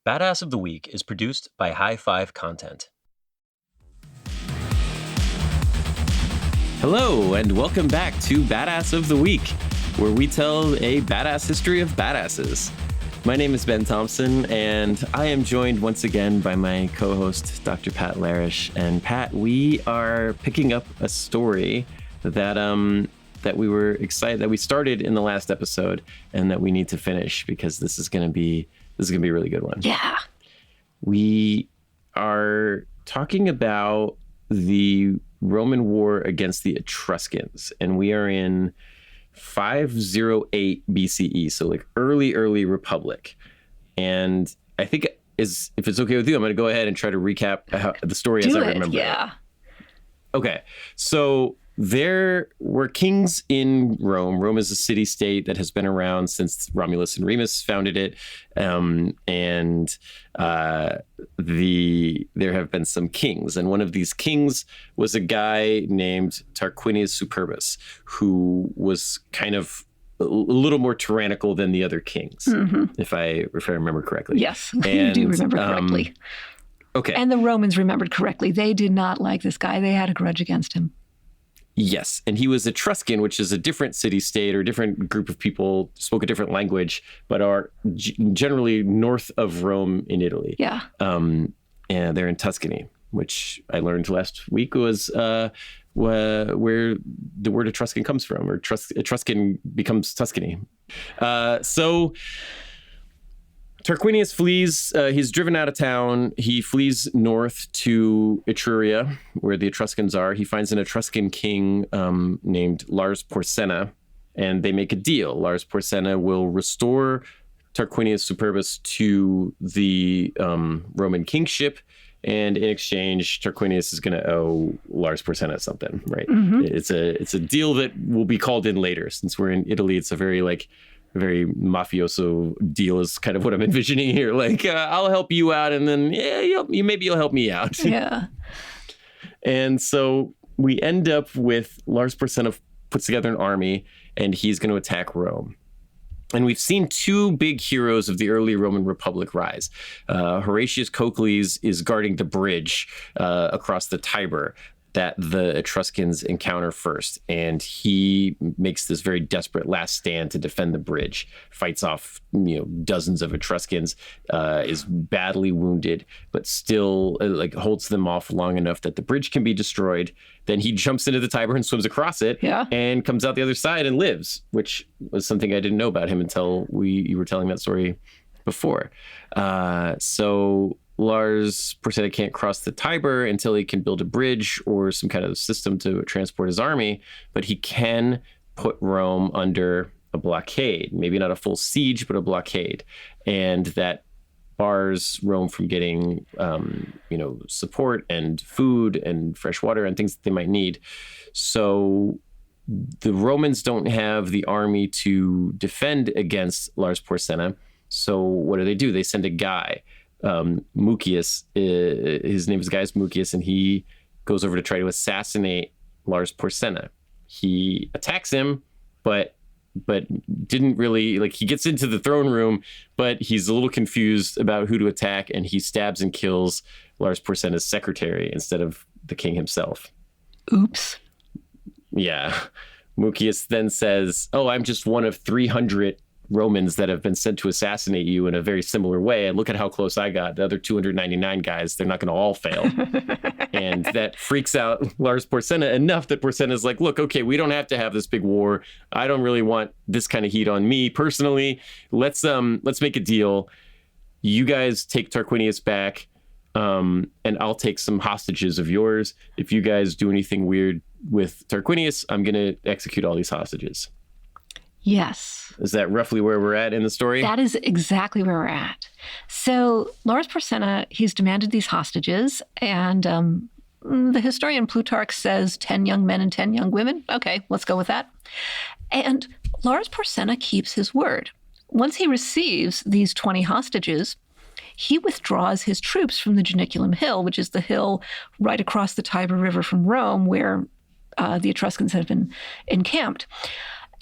Badass of the Week is produced by High Five Content. Hello, and welcome back to Badass of the Week, where we tell a badass history of badasses. My name is Ben Thompson, and I am joined once again by my co-host, Dr. Pat Larish. And Pat, we are picking up a story that we were excited that we started in the last episode, and that we need to finish because this is going to be a really good one. Yeah. We are talking about the Roman war against the Etruscans, and we are in 508 BCE, so like early Republic. And I think if it's okay with you, I'm going to go ahead and try to recap the story as I remember. Yeah. Okay, so there were kings in Rome. Rome is a city-state that has been around since Romulus and Remus founded it. There have been some kings. And one of these kings was a guy named Tarquinius Superbus, who was kind of a little more tyrannical than the other kings, if I remember correctly. Yes, you do remember correctly. Okay. And the Romans remembered correctly. They did not like this guy. They had a grudge against him. Yes, and he was Etruscan, which is a different city-state or different group of people, spoke a different language, but are generally north of Rome in Italy. Yeah. And they're in Tuscany, which I learned last week was where the word Etruscan comes from, or Etruscan becomes Tuscany. So Tarquinius flees. He's driven out of town. He flees north to Etruria, where the Etruscans are. He finds an Etruscan king named Lars Porsena, and they make a deal. Lars Porsena will restore Tarquinius Superbus to the Roman kingship, and in exchange, Tarquinius is going to owe Lars Porsena something, right? Mm-hmm. It's a deal that will be called in later. Since we're in Italy, it's a very mafioso deal is kind of what I'm envisioning here. Like, I'll help you out, and then maybe you'll help me out. Yeah. And so we end up with Lars Porsena puts together an army, and he's going to attack Rome. And we've seen two big heroes of the early Roman Republic rise. Horatius Cocles is guarding the bridge across the Tiber that the Etruscans encounter first. And he makes this very desperate last stand to defend the bridge, fights off, dozens of Etruscans, is badly wounded, but still holds them off long enough that the bridge can be destroyed. Then he jumps into the Tiber and swims across it, and comes out the other side and lives, which was something I didn't know about him until you were telling that story before. So Lars Porsena can't cross the Tiber until he can build a bridge or some kind of system to transport his army, but he can put Rome under a blockade, maybe not a full siege, but a blockade. And that bars Rome from getting, support and food and fresh water and things that they might need. So the Romans don't have the army to defend against Lars Porsena. So what do? They send a guy, Mucius, his name is Gaius Mucius, and he goes over to try to assassinate Lars Porsena. He attacks him, but didn't really, he gets into the throne room, but he's a little confused about who to attack, and he stabs and kills Lars Porsena's secretary instead of the king himself. Oops. Yeah. Mucius then says, I'm just one of 300 Romans that have been sent to assassinate you in a very similar way. And look at how close I got. The other 299 guys, they're not going to all fail. And that freaks out Lars Porsena enough that Porsena's like, look, okay, we don't have to have this big war. I don't really want this kind of heat on me personally. Let's make a deal. You guys take Tarquinius back, and I'll take some hostages of yours. If you guys do anything weird with Tarquinius, I'm going to execute all these hostages. Yes. Is that roughly where we're at in the story? That is exactly where we're at. So Lars Porsena, he's demanded these hostages, and the historian Plutarch says 10 young men and 10 young women. Okay, let's go with that. And Lars Porsena keeps his word. Once he receives these 20 hostages, he withdraws his troops from the Janiculum Hill, which is the hill right across the Tiber River from Rome, where the Etruscans have been encamped.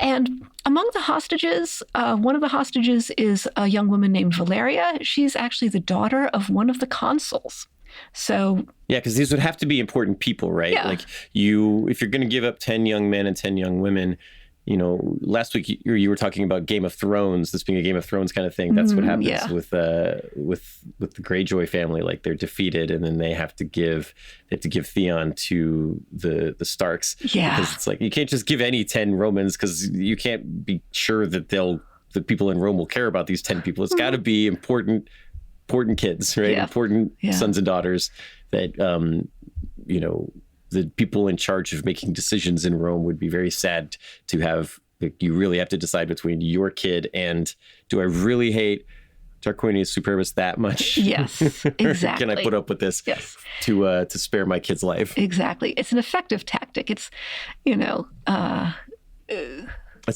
And among the hostages, one of the hostages is a young woman named Valeria. She's actually the daughter of one of the consuls. So yeah, because these would have to be important people, right? Yeah. Like if you're going to give up 10 young men and 10 young women, last week you were talking about Game of Thrones, this being a Game of Thrones kind of thing. That's what happens with the Greyjoy family. Like they're defeated, and then they have to give Theon to the Starks. Yeah, because it's like you can't just give any 10 Romans, because you can't be sure that the people in Rome will care about these 10 people. It's got to be important kids, right? Yeah. Important sons and daughters that the people in charge of making decisions in Rome would be very sad to have. Like, you really have to decide between your kid and, do I really hate Tarquinius Superbus that much? Yes, exactly. Can I put up with this to spare my kid's life? Exactly. It's an effective tactic. It's, It's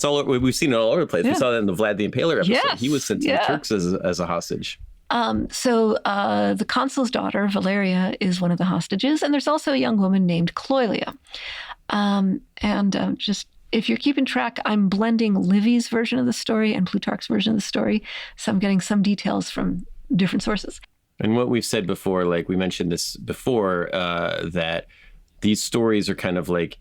all we've seen it all over the place. Yeah. We saw that in the Vlad the Impaler episode. Yes. He was sent to the Turks as a hostage. So the consul's daughter, Valeria, is one of the hostages. And there's also a young woman named Chloelia. Just if you're keeping track, I'm blending Livy's version of the story and Plutarch's version of the story. So I'm getting some details from different sources. And what we've said before, like we mentioned this before, that these stories are kind of like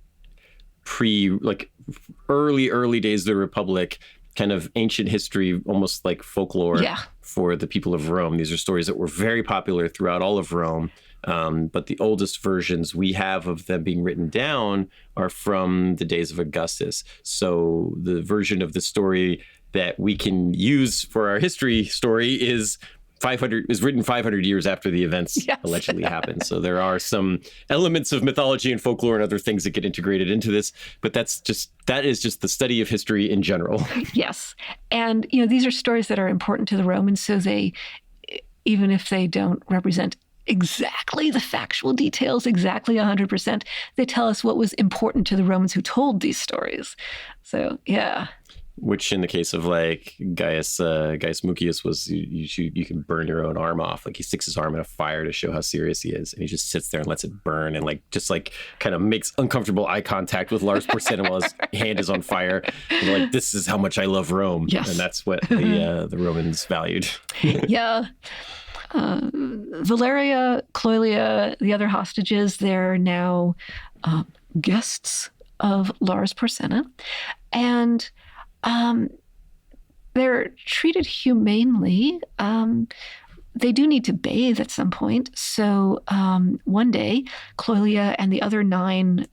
early days of the Republic, kind of ancient history, almost like folklore for the people of Rome. These are stories that were very popular throughout all of Rome. But the oldest versions we have of them being written down are from the days of Augustus. So the version of the story that we can use for our history story is written 500 years after the events allegedly happened. So there are some elements of mythology and folklore and other things that get integrated into this, but that is just the study of history in general. Yes. And, these are stories that are important to the Romans. So they, even if they don't represent exactly the factual details, exactly 100%, they tell us what was important to the Romans who told these stories. So, yeah. Which, in the case of like Gaius Mucius, was you can burn your own arm off. Like he sticks his arm in a fire to show how serious he is, and he just sits there and lets it burn, and just kind of makes uncomfortable eye contact with Lars Porsena while his hand is on fire. And like, this is how much I love Rome, and that's what the Romans valued. Yeah. Valeria, Chloelia, the other hostages, they're now guests of Lars Porsena, and they're treated humanely. They do need to bathe at some point. So one day, Chloelia and the other 9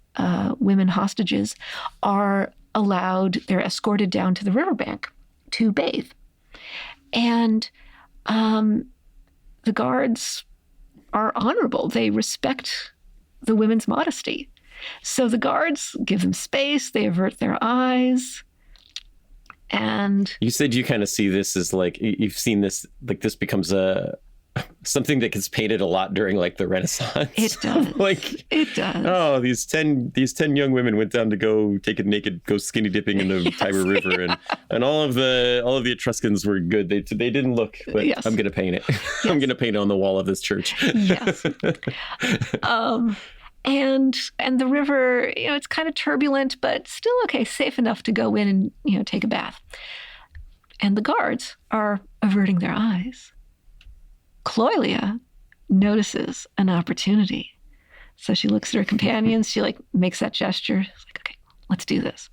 women hostages they're escorted down to the riverbank to bathe. And the guards are honorable. They respect the women's modesty. So the guards give them space. They avert their eyes. And you said you kind of see this as like, you've seen this, like this becomes something that gets painted a lot during like the Renaissance. It does. It does. Oh, these 10 young women went down to go go skinny dipping in the Tiber River, and all of the Etruscans were good. They didn't look, but I'm going to paint it. Yes. I'm going to paint it on the wall of this church. Yes. And the river, it's kind of turbulent, but still okay, safe enough to go in and, take a bath. And the guards are averting their eyes. Chloelia notices an opportunity. So she looks at her companions. She makes that gesture. She's like, okay, let's do this.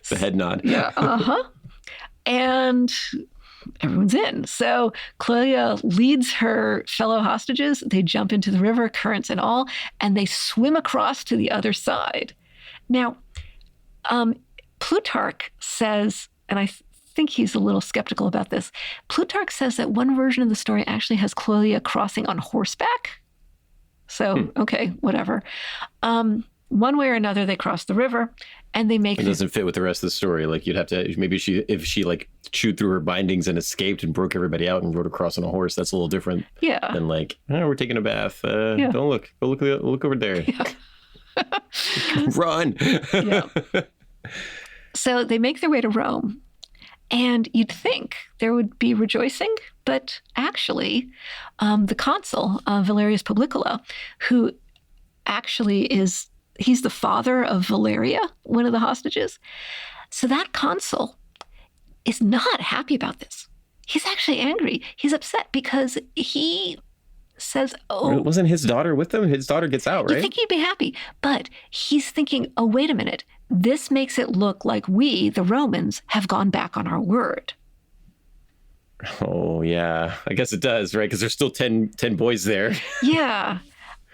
The head nod. Yeah. And everyone's in. So Chloelia leads her fellow hostages. They jump into the river, currents and all, and they swim across to the other side. Now, Plutarch says, and I think he's a little skeptical about this, Plutarch says that one version of the story actually has Chloelia crossing on horseback. So, okay, whatever. One way or another, they cross the river, and they make... It doesn't fit with the rest of the story. Like, you'd have to... Maybe if she chewed through her bindings and escaped and broke everybody out and rode across on a horse, that's a little different than we're taking a bath. Don't look. Go look over there. Yeah. Run! Yeah. So they make their way to Rome, and you'd think there would be rejoicing, but actually, the consul, Valerius Publicola, who actually he's the father of Valeria, one of the hostages. So that consul is not happy about this. He's actually angry. He's upset because he says, oh, Wasn't his daughter with them? His daughter gets out, right? you think he'd be happy. But he's thinking, oh, wait a minute. This makes it look like we, the Romans, have gone back on our word. Oh, yeah. I guess it does, right? Because there's still 10 boys there. Yeah.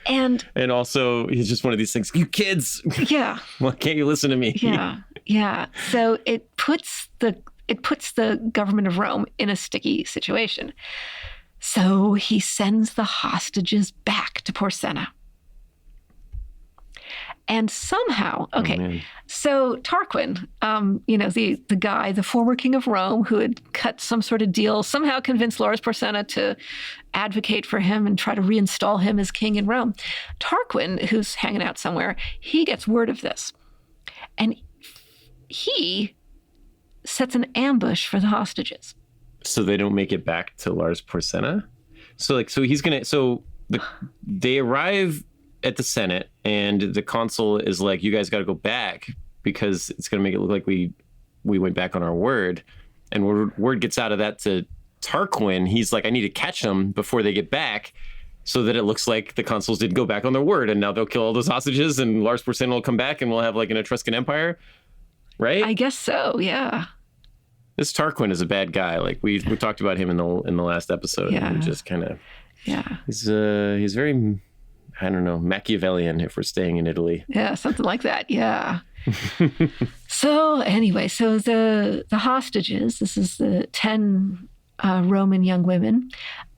And also, he's just one of these things. You kids. Yeah. Why can't you listen to me? Yeah. Yeah. So it puts the government of Rome in a sticky situation. So he sends the hostages back to Porsenna. And somehow, so Tarquin, the guy, the former king of Rome who had cut some sort of deal, somehow convinced Lars Porsenna to advocate for him and try to reinstall him as king in Rome. Tarquin, who's hanging out somewhere, he gets word of this. And he sets an ambush for the hostages. So they don't make it back to Lars Porsenna? They arrive at the Senate, and the consul is like, you guys got to go back because it's going to make it look like we went back on our word. And word gets out of that to Tarquin. He's like, I need to catch them before they get back so that it looks like the consuls didn't go back on their word. And now they'll kill all those hostages and Lars Porsenna will come back and we'll have like an Etruscan empire. Right? I guess so, yeah. This Tarquin is a bad guy. Like we talked about him in the last episode. Yeah. And just kind of, yeah. He's very, I don't know, Machiavellian if we're staying in Italy. Yeah, something like that. Yeah. So anyway, the hostages, this is the 10 Roman young women,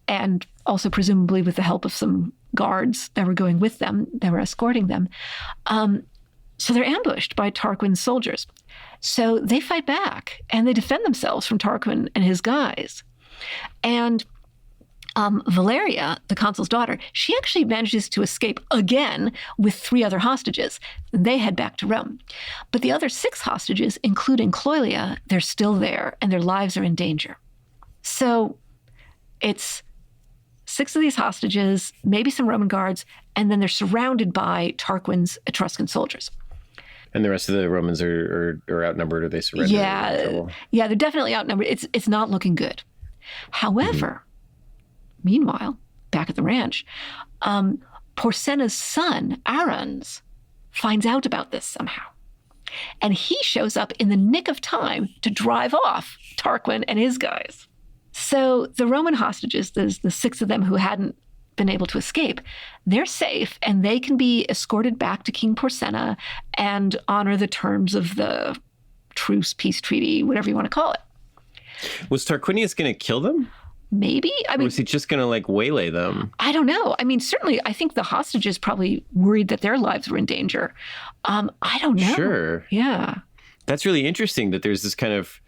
and also presumably with the help of some guards that were going with them, that were escorting them. So they're ambushed by Tarquin's soldiers. So they fight back and they defend themselves from Tarquin and his guys. And Valeria, the consul's daughter, she actually manages to escape again with 3 other hostages. They head back to Rome. But the other 6 hostages, including Chloelia, they're still there and their lives are in danger. So it's 6 of these hostages, maybe some Roman guards, and then they're surrounded by Tarquin's Etruscan soldiers. And the rest of the Romans are outnumbered, or they surrender? Yeah, they're definitely outnumbered. It's not looking good. However, meanwhile, back at the ranch, Porsenna's son, Arons, finds out about this somehow. And he shows up in the nick of time to drive off Tarquin and his guys. So the Roman hostages, there's the 6 of them who hadn't been able to escape, they're safe and they can be escorted back to King Porsenna and honor the terms of the truce, peace treaty, whatever you want to call it. Was Tarquinius going to kill them? Maybe. Or was he just going to like waylay them? I don't know. I mean, certainly, I think the hostages probably worried that their lives were in danger. I don't know. Sure. Yeah. That's really interesting that there's this kind of,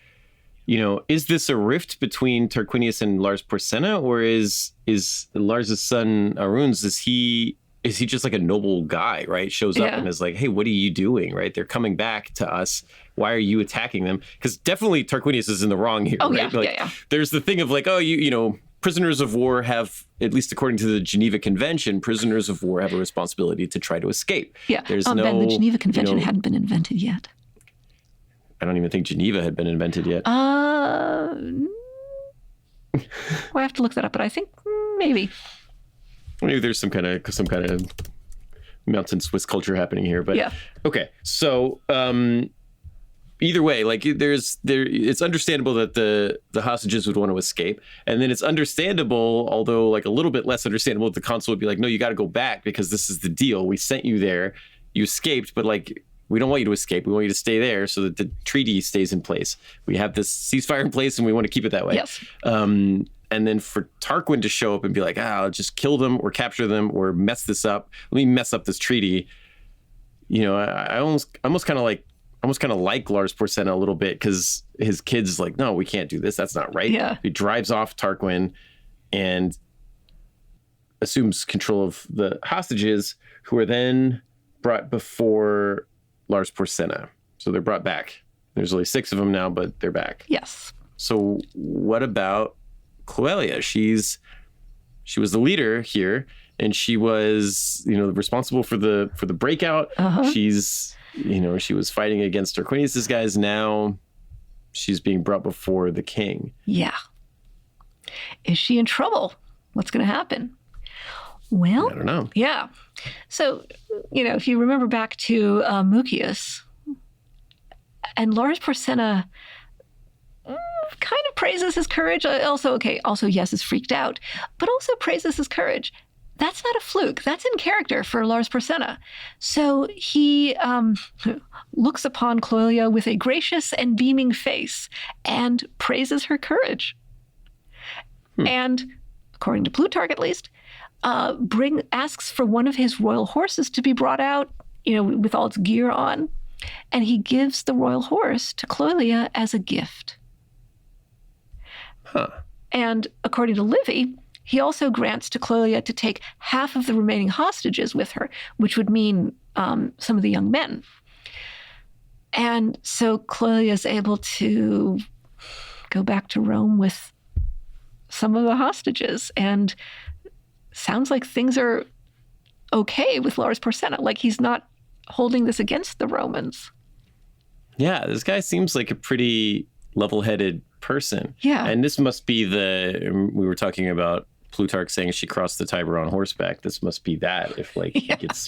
is this a rift between Tarquinius and Lars Porsenna, or is Lars's son Aruns, is he just like a noble guy, right? Shows up and is like, hey, what are you doing, right? They're coming back to us. Why are you attacking them? Because definitely Tarquinius is in the wrong here, right? Yeah. There's the thing of like, prisoners of war have, at least according to the Geneva Convention, prisoners of war have a responsibility to try to escape. Yeah. Ben, the Geneva Convention hadn't been invented yet. I don't even think Geneva had been invented yet. Well, I have to look that up, but I think maybe. Maybe there's some kind of mountain Swiss culture happening here, but yeah. Okay. So either way, like it's understandable that the hostages would want to escape, and then it's understandable, although like a little bit less understandable, that the consul would be like, no, you got to go back because this is the deal. We sent you there, you escaped, but like, we don't want you to escape. We want you to stay there so that the treaty stays in place. We have this ceasefire in place and we want to keep it that way. Yes. And then for Tarquin to show up and be like, I'll just kill them or capture them or mess this up. Let me mess up this treaty. I almost kind of like Lars Porsenna a little bit, because his kid's like, no, we can't do this. That's not right. Yeah. He drives off Tarquin and assumes control of the hostages, who are then brought before Lars Porsenna. So they're brought back. There's only 6 of them now, but they're back. Yes. So what about Chloelia? She was the leader here, and she was, responsible for the breakout. Uh-huh. She's she was fighting against Tarquinius's guys. Now she's being brought before the king. Yeah. Is she in trouble? What's going to happen? Well, I don't know. Yeah. So, if you remember back to Mucius, and Lars Porsena kind of praises his courage. Also, yes, is freaked out, but also praises his courage. That's not a fluke. That's in character for Lars Porsena. So he looks upon Chloelia with a gracious and beaming face and praises her courage. And according to Plutarch, at least, asks for one of his royal horses to be brought out, with all its gear on, and he gives the royal horse to Chloelia as a gift. And according to Livy, he also grants to Chloelia to take half of the remaining hostages with her, which would mean some of the young men. And so Chloelia is able to go back to Rome with some of the hostages, and sounds like things are okay with Lars Porsena. Like he's not holding this against the Romans. Yeah, this guy seems like a pretty level-headed person. Yeah. And this must be we were talking about Plutarch saying she crossed the Tiber on horseback. This must be that. If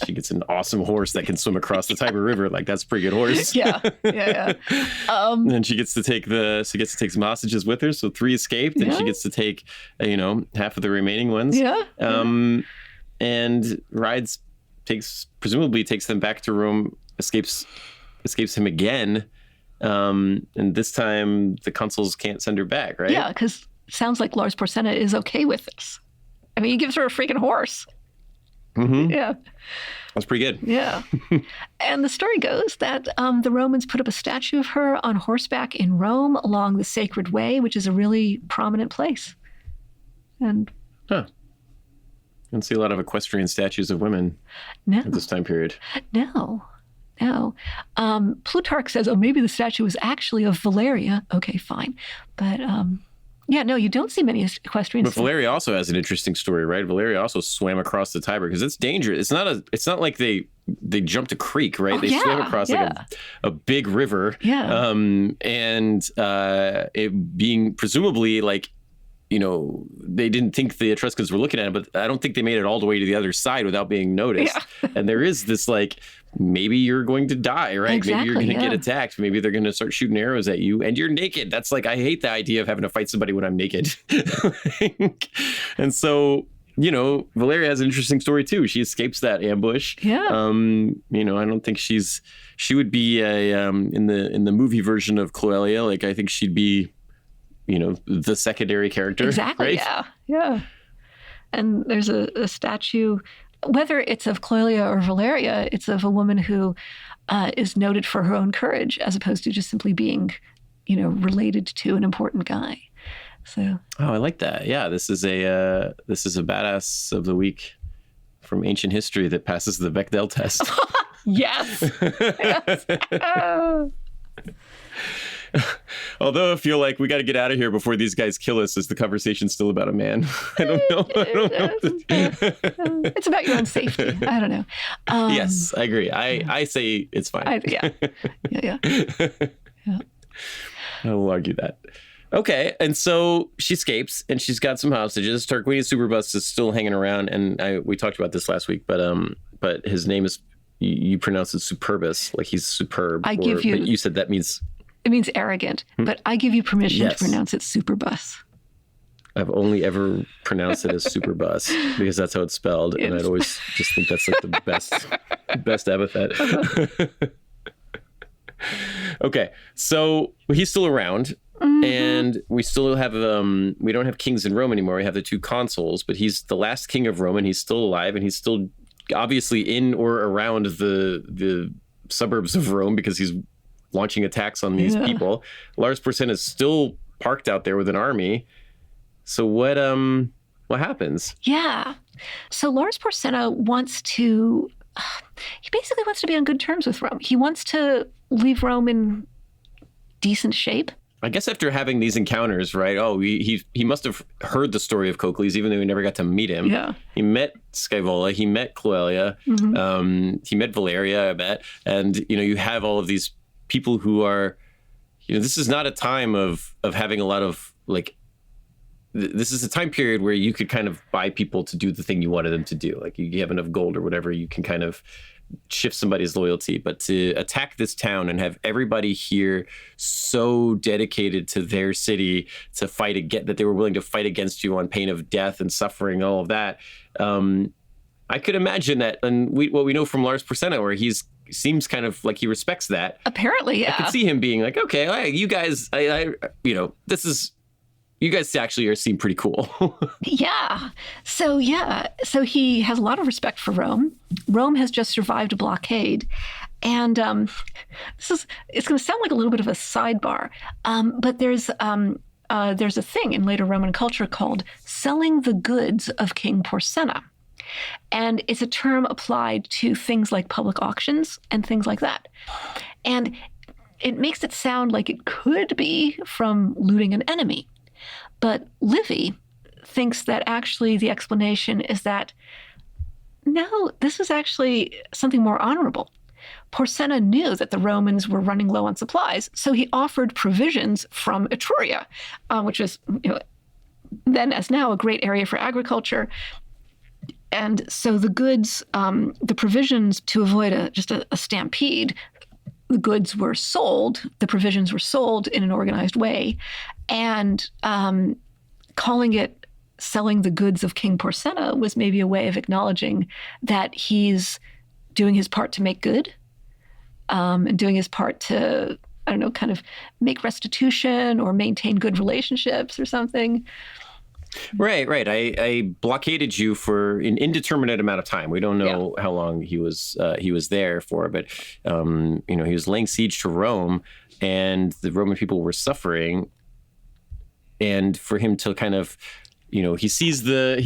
she gets an awesome horse that can swim across the Tiber River, that's a pretty good horse. Yeah. And she gets to take some hostages with her. So 3 escaped, and she gets to take half of the remaining ones. Yeah. And presumably takes them back to Rome, escapes him again. And this time the consuls can't send her back, right? Yeah, because it sounds like Lars Porsena is okay with this. I mean, he gives her a freaking horse. Mm-hmm. Yeah. That's pretty good. Yeah. And the story goes that the Romans put up a statue of her on horseback in Rome along the Sacred Way, which is a really prominent place. And I don't see a lot of equestrian statues of women at this time period. No. Plutarch says, maybe the statue was actually of Valeria. Okay, fine. But you don't see many equestrian statues. But Valeria also has an interesting story, right? Valeria also swam across the Tiber because it's dangerous. It's not like they jumped a creek, right? They swam across a big river. Yeah. And it being presumably they didn't think the Etruscans were looking at it, but I don't think they made it all the way to the other side without being noticed. Yeah. And there is this maybe you're going to die, right? Exactly, maybe you're going to get attacked. Maybe they're going to start shooting arrows at you and you're naked. That's I hate the idea of having to fight somebody when I'm naked. And so, Valeria has an interesting story too. She escapes that ambush. Yeah. I don't think she would be in the movie version of Chloelia. I think she'd be the secondary character. Exactly. Right? Yeah. And there's a statue, whether it's of Chloelia or Valeria, it's of a woman who is noted for her own courage, as opposed to just simply being, related to an important guy. So. Oh, I like that. Yeah, this is a badass of the week from ancient history that passes the Bechdel test. Yes. Although I feel like we got to get out of here before these guys kill us, is the conversation still about a man? I don't know. It's about your own safety. I don't know. Yes, I agree. I say it's fine. Yeah. I will argue that. Okay, and so she escapes, and she's got some hostages. Tarquinius Superbus is still hanging around, and we talked about this last week, but his name is, you pronounce it Superbus, like he's superb. But you said that means... It means arrogant, but I give you permission to pronounce it Superbus. I've only ever pronounced it as Superbus because that's how it's spelled, and I'd always just think that's the best epithet. Okay, so he's still around, and we still have we don't have kings in Rome anymore. We have the 2 consuls, but he's the last king of Rome, and he's still alive, and he's still obviously in or around the suburbs of Rome because he's launching attacks on these people. Lars Porsena is still parked out there with an army. So what happens? Yeah. So Lars Porsena he basically wants to be on good terms with Rome. He wants to leave Rome in decent shape. I guess after having these encounters, right? Oh, he must have heard the story of Cocles, even though he never got to meet him. Yeah. He met Scaevola, he met Cloelia, he met Valeria, I bet. And, you have all of these people who are, this is not a time of having a lot of, like, this is a time period where you could kind of buy people to do the thing you wanted them to do. Like, you have enough gold or whatever, you can kind of shift somebody's loyalty. But to attack this town and have everybody here so dedicated to their city to fight against, that they were willing to fight against you on pain of death and suffering, all of that. I could imagine that. And what we know from Lars Porsena, where seems kind of like he respects that. Apparently, yeah. I could see him being like, okay, you guys, this is, you guys actually seem pretty cool. Yeah. So he has a lot of respect for Rome. Rome has just survived a blockade. And it's going to sound like a little bit of a sidebar, but there's a thing in later Roman culture called selling the goods of King Porsena. And it's a term applied to things like public auctions and things like that. And it makes it sound like it could be from looting an enemy. But Livy thinks that actually the explanation is that, no, this is actually something more honorable. Porsena knew that the Romans were running low on supplies, so he offered provisions from Etruria, which was then as now a great area for agriculture. And so the goods, the provisions, to avoid just a stampede, the goods were sold, the provisions were sold in an organized way, and calling it selling the goods of King Porsena was maybe a way of acknowledging that he's doing his part to make good, and doing his part to, I don't know, kind of make restitution or maintain good relationships or something. Right. I blockaded you for an indeterminate amount of time. We don't know how long he was there for, but he was laying siege to Rome, and the Roman people were suffering. And for him to kind of, he sees the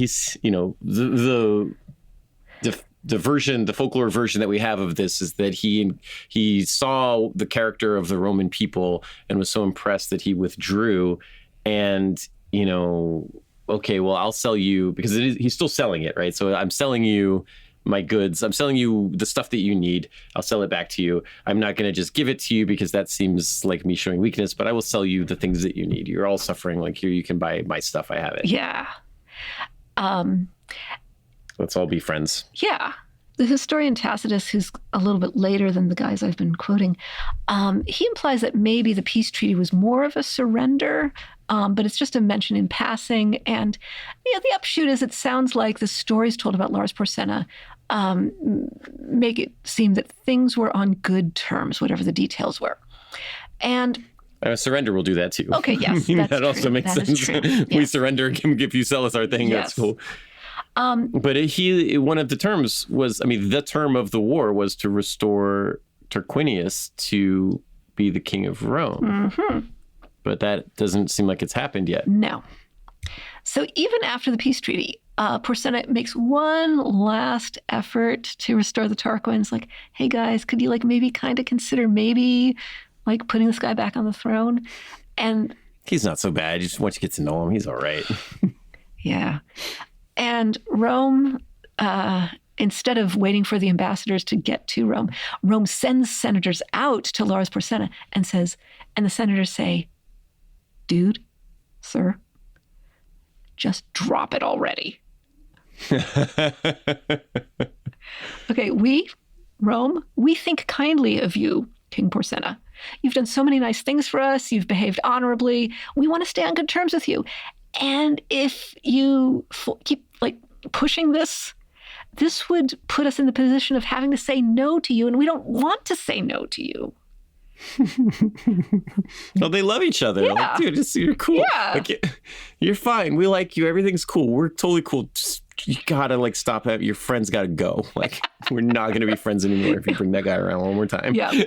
folklore version that we have of this is that he saw the character of the Roman people and was so impressed that he withdrew, and okay, well, I'll sell you, because he's still selling it, right? So I'm selling you my goods. I'm selling you the stuff that you need. I'll sell it back to you. I'm not going to just give it to you because that seems like me showing weakness, but I will sell you the things that you need. You're all suffering. Like, here, you can buy my stuff. I have it. Yeah. Let's all be friends. Yeah. The historian Tacitus, who's a little bit later than the guys I've been quoting, he implies that maybe the peace treaty was more of a surrender, but it's just a mention in passing. And the upshot is it sounds like the stories told about Lars Porsena make it seem that things were on good terms, whatever the details were. And surrender will do that too. Okay, yes, that also makes sense. We surrender if you sell us our thing. Yes. That's cool. But one of the terms was, the term of the war was to restore Tarquinius to be the king of Rome. Mm-hmm. But that doesn't seem like it's happened yet. No. So even after the peace treaty, Porsena makes one last effort to restore the Tarquins. Like, hey guys, could you maybe kind of consider putting this guy back on the throne? And he's not so bad. Just once you get to know him, he's all right. Yeah. And Rome, instead of waiting for the ambassadors to get to Rome, Rome sends senators out to Lars Porsena and the senators say, dude, sir, just drop it already. Okay, Rome, we think kindly of you, King Porsena. You've done so many nice things for us. You've behaved honorably. We want to stay on good terms with you. And if you keep pushing this would put us in the position of having to say no to you, and we don't want to say no to you. Well, they love each other. Yeah. Dude, you're cool. Yeah. You're fine. We like you. Everything's cool. We're totally cool. Just, you gotta stop it. Your friends gotta go. We're not gonna be friends anymore if you bring that guy around one more time. Yeah.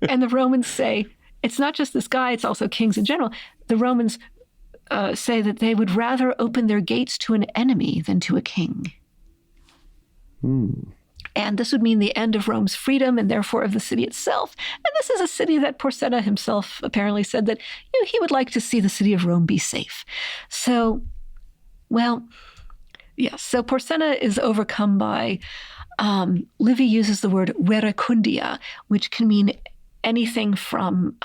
And the Romans say, it's not just this guy, it's also kings in general. The Romans say that they would rather open their gates to an enemy than to a king. And this would mean the end of Rome's freedom and therefore of the city itself. And this is a city that Porsenna himself apparently said that he would like to see the city of Rome be safe. So, well, yes. So Porsenna is overcome by, Livy uses the word verecundia, which can mean anything from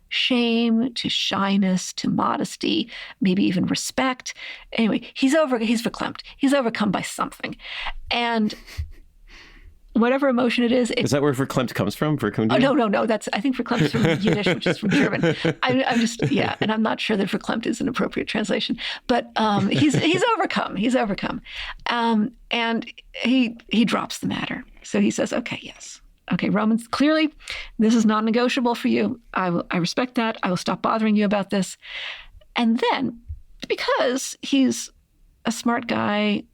shame to shyness to modesty, maybe even respect. Anyway, he's verklempt. He's overcome by something. And whatever emotion it is. Is that where verklempt comes from? Verkündigung? Oh, no. I think verklempt is from Yiddish, which is from German. I'm just, and I'm not sure that verklempt is an appropriate translation. But he's overcome. He's overcome. And he drops the matter. So he says, okay, yes. Okay, Romans, clearly this is not negotiable for you. I respect that. I will stop bothering you about this. And then, because he's a smart guy,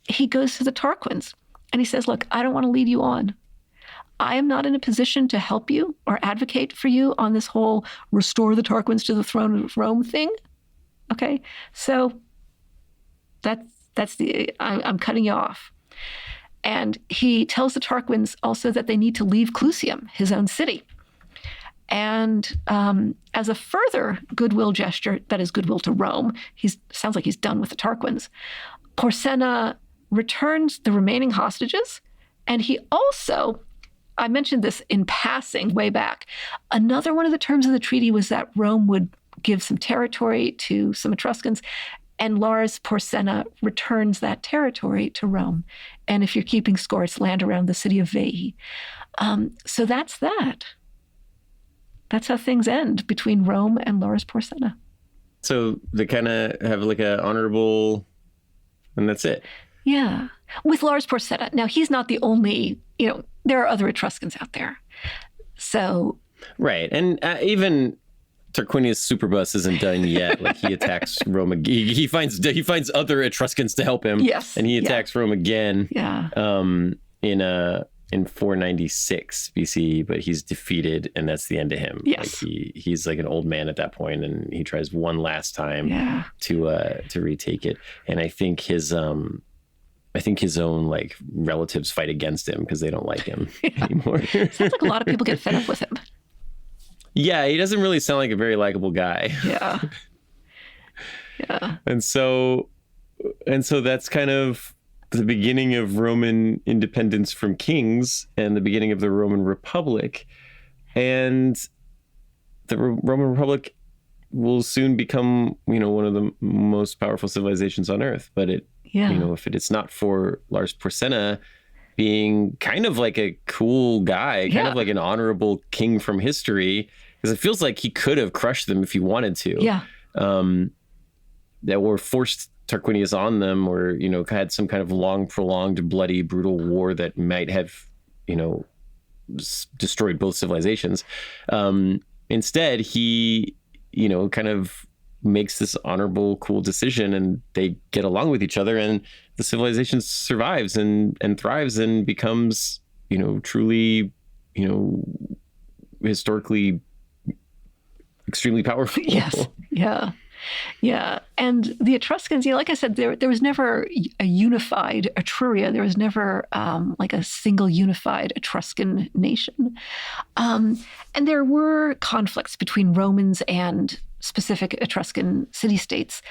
he goes to the Tarquins. And he says, look, I don't want to lead you on. I am not in a position to help you or advocate for you on this whole restore the Tarquins to the throne of Rome thing. Okay, so I'm cutting you off. And he tells the Tarquins also that they need to leave Clusium, his own city. And as a further goodwill gesture, that is goodwill to Rome, sounds like he's done with the Tarquins, Porsenna returns the remaining hostages, and he also, I mentioned this in passing way back, another one of the terms of the treaty was that Rome would give some territory to some Etruscans, and Lars Porsenna returns that territory to Rome. And if you're keeping score, it's land around the city of Veii. So that's that. That's how things end between Rome and Lars Porsenna. So they kind of have like an honorable, and that's it. Yeah. With Lars Porsenna. Now, he's not the only, there are other Etruscans out there. So. Right. And even Tarquinius Superbus isn't done yet. Like he attacks Rome again. He finds other Etruscans to help him. Yes. And he attacks Rome again. Yeah. In 496 BC, but he's defeated, and that's the end of him. Yes. Like he's like an old man at that point, and he tries one last time to retake it. And I think his own like relatives fight against him because they don't like him anymore. Sounds like a lot of people get fed up with him. Yeah, he doesn't really sound like a very likable guy. Yeah. Yeah. And so that's kind of the beginning of Roman independence from kings and the beginning of the Roman Republic. And the Roman Republic will soon become, one of the most powerful civilizations on earth. But if it's not for Lars Porsenna being kind of like a cool guy, kind of like an honorable king from history, because it feels like he could have crushed them if he wanted to. Yeah. That were forced Tarquinius on them, or had some kind of long, prolonged, bloody, brutal war that might have destroyed both civilizations. Instead, he kind of makes this honorable, cool decision, and they get along with each other, and the civilization survives and thrives and becomes truly historically extremely powerful. Yes. Yeah. Yeah. And the Etruscans, like I said, there was never a unified Etruria. There was never like a single unified Etruscan nation. And there were conflicts between Romans and specific Etruscan city-states.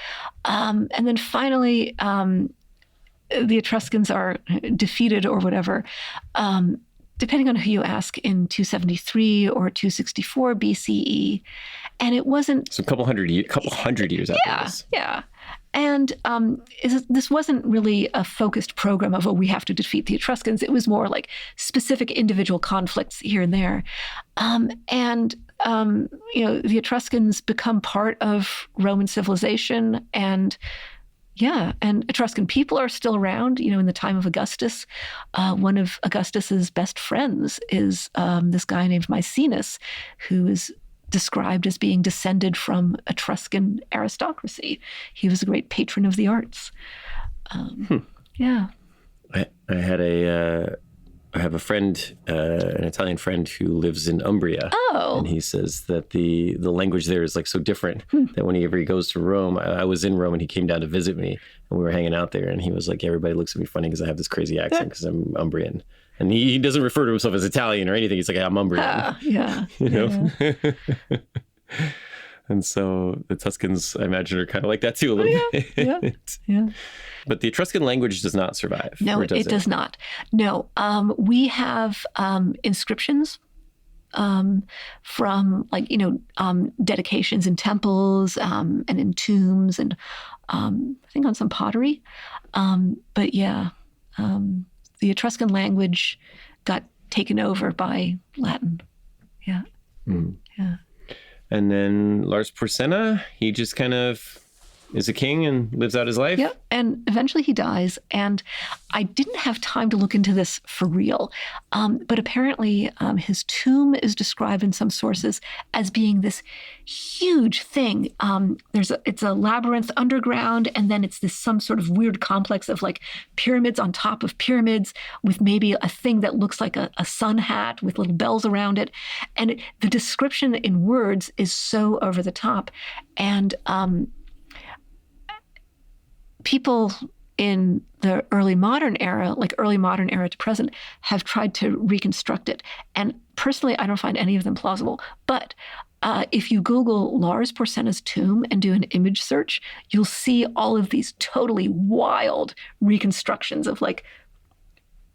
And then finally, the Etruscans are defeated or whatever, depending on who you ask, in 273 or 264 BCE. And it wasn't... So a couple hundred years after this. Yeah. And this wasn't really a focused program of, we have to defeat the Etruscans. It was more like specific individual conflicts here and there. The Etruscans become part of Roman civilization, and Etruscan people are still around. In the time of Augustus, one of Augustus's best friends is this guy named Maecenas, who is described as being descended from Etruscan aristocracy. He was a great patron of the arts. Yeah. I had a I have a friend, an Italian friend who lives in Umbria. Oh. And he says that the language there is like so different that whenever he goes to Rome, I was in Rome and he came down to visit me and we were hanging out there and he was like, everybody looks at me funny because I have this crazy accent because I'm Umbrian. And he doesn't refer to himself as Italian or anything. He's like, I'm Umbrian. Yeah. You know? Yeah. And so the Tuscans, I imagine, are kind of like that too a little bit. Yeah. But the Etruscan language does not survive. No, it does not. No, we have inscriptions from dedications in temples and in tombs and I think on some pottery. But yeah, the Etruscan language got taken over by Latin. Yeah. Yeah. And then Lars Porsena, he just kind of is a king and lives out his life. Yeah, and eventually he dies. And I didn't have time to look into this for real, but apparently his tomb is described in some sources as being this huge thing. It's a labyrinth underground, and then it's some sort of weird complex of like pyramids on top of pyramids with maybe a thing that looks like a sun hat with little bells around it. And the description in words is so over the top. And people in the early modern era to present, have tried to reconstruct it. And personally, I don't find any of them plausible. But if you Google Lars Porsena's tomb and do an image search, you'll see all of these totally wild reconstructions of like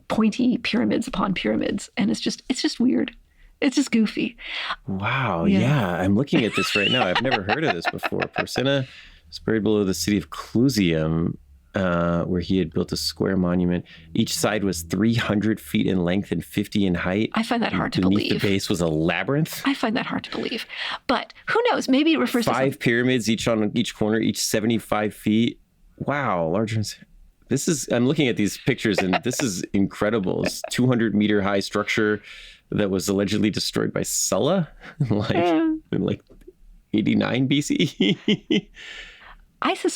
pointy pyramids upon pyramids. And it's just weird. It's just goofy. Wow. Yeah. I'm looking at this right now. I've never heard of this before. Porsena was buried below the city of Clusium, where he had built a square monument. Each side was 300 feet in length and 50 in height. I find that hard to Beneath believe. The base was a labyrinth. I find that hard to believe. But who knows? Maybe it refers to 5 pyramids, each on each corner, each 75 feet. Wow. Larger. I'm looking at these pictures and this is incredible. This 200-meter high structure that was allegedly destroyed by Sulla in 89 BCE.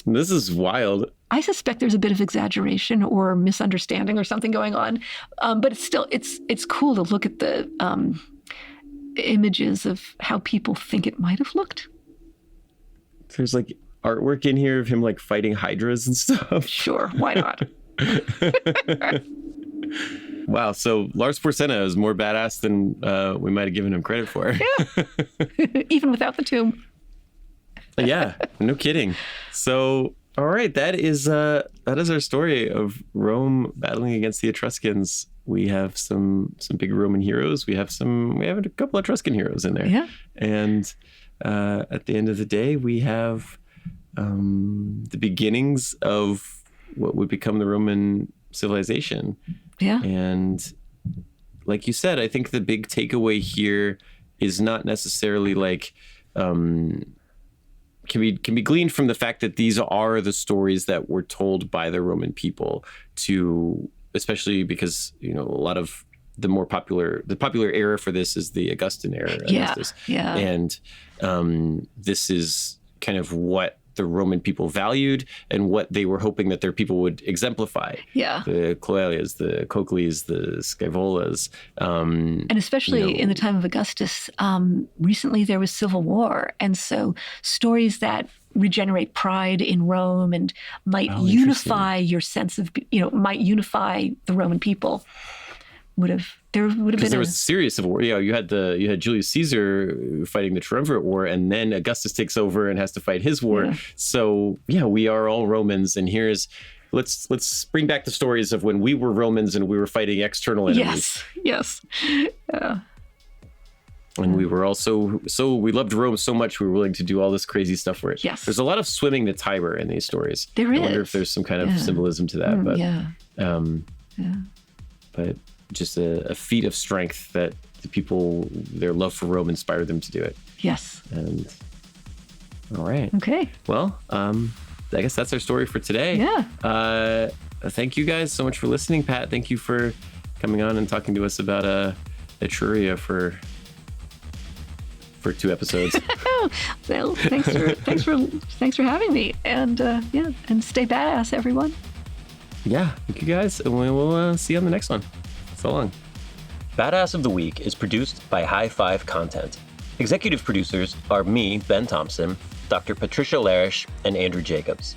This is wild. I suspect there's a bit of exaggeration or misunderstanding or something going on, but it's cool to look at the images of how people think it might have looked. There's like artwork in here of him like fighting hydras and stuff. Sure, why not? Wow, so Lars Porsena is more badass than we might have given him credit for. Yeah, even without the tomb. Yeah, no kidding. So, all right, that is our story of Rome battling against the Etruscans. We have some big Roman heroes. We have a couple of Etruscan heroes in there. Yeah. And at the end of the day, we have the beginnings of what would become the Roman civilization. Yeah. And like you said, I think the big takeaway here is not necessarily like can be gleaned from the fact that these are the stories that were told by the Roman people especially because, a lot of the popular era for this is the Augustan era. Augustus. Yeah. And this is kind of what the Roman people valued and what they were hoping that their people would exemplify. Yeah. The Chloelias, the Cochleas, the Scaevolas. And especially in the time of Augustus, recently there was civil war. And so stories that regenerate pride in Rome and might unify your sense of, might unify the Roman people there would have been there was a serious civil war. You had Julius Caesar fighting the Triumvirate War, and then Augustus takes over and has to fight his war. Yeah. So we are all Romans, and let's bring back the stories of when we were Romans and we were fighting external enemies. Yes. Yeah. And we were also we loved Rome so much we were willing to do all this crazy stuff for it. Yes. There's a lot of swimming the Tiber in these stories. I wonder if there's some kind of symbolism to that. But just a feat of strength that the people, their love for Rome inspired them to do it. Yes. And all right. Okay. Well, I guess that's our story for today. Yeah. Thank you guys so much for listening. Pat, thank you for coming on and talking to us about Etruria for 2 episodes. Well, thanks for having me. And and stay badass, everyone. Yeah, thank you guys, and we will see you on the next one. So long. Badass of the Week is produced by High Five Content. Executive producers are me, Ben Thompson, Dr. Patricia Larish, and Andrew Jacobs.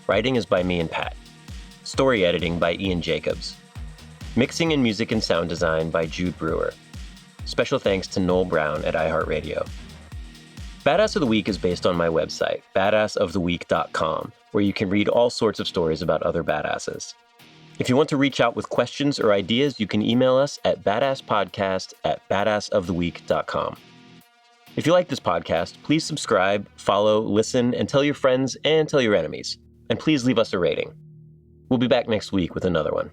Writing is by me and Pat. Story editing by Ian Jacobs. Mixing and music and sound design by Jude Brewer. Special thanks to Noel Brown at iHeartRadio. Badass of the Week is based on my website, badassoftheweek.com, where you can read all sorts of stories about other badasses. If you want to reach out with questions or ideas, you can email us at badasspodcast@badassoftheweek.com. If you like this podcast, please subscribe, follow, listen, and tell your friends and tell your enemies. And please leave us a rating. We'll be back next week with another one.